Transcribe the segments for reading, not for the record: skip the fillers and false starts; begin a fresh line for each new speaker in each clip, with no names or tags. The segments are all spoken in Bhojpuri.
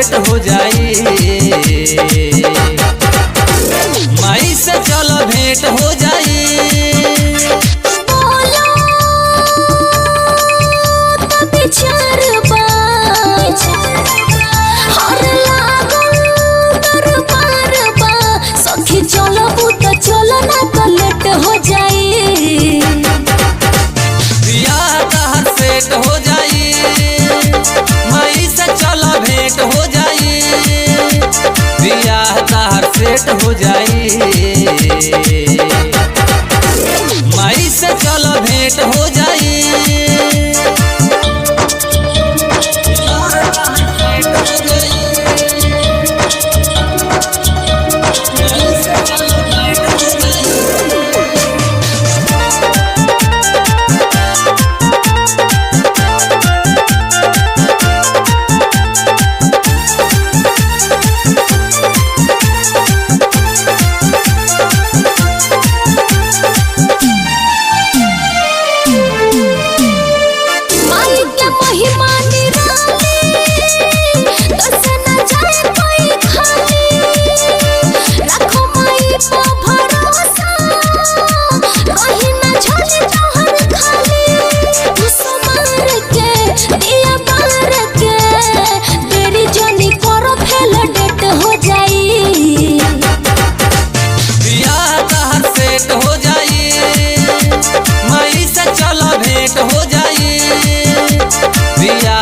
सेट हो जाई। माई से चल भेंट हो जाई। सेट हो जाई। माई से चल भेंट हो जाई।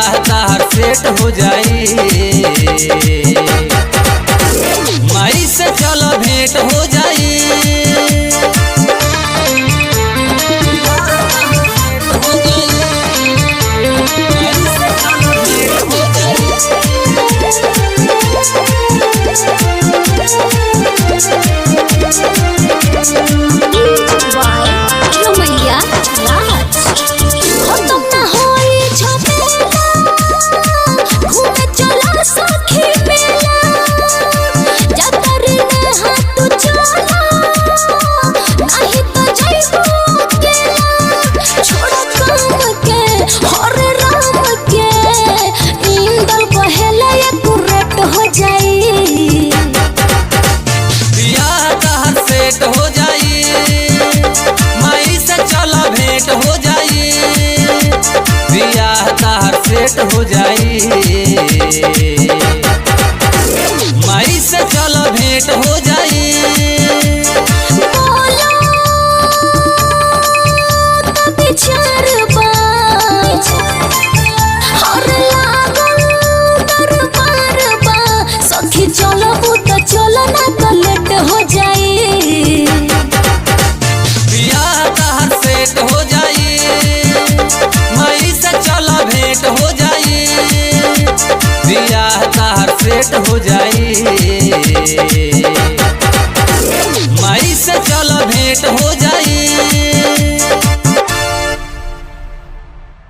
सेट हो जाई। माई से चल भेंट हो जाई। सेट हो जाई। माई से चल भेंट हो जाई। सेट हो जाई। माई से चल भेंट हो जाई।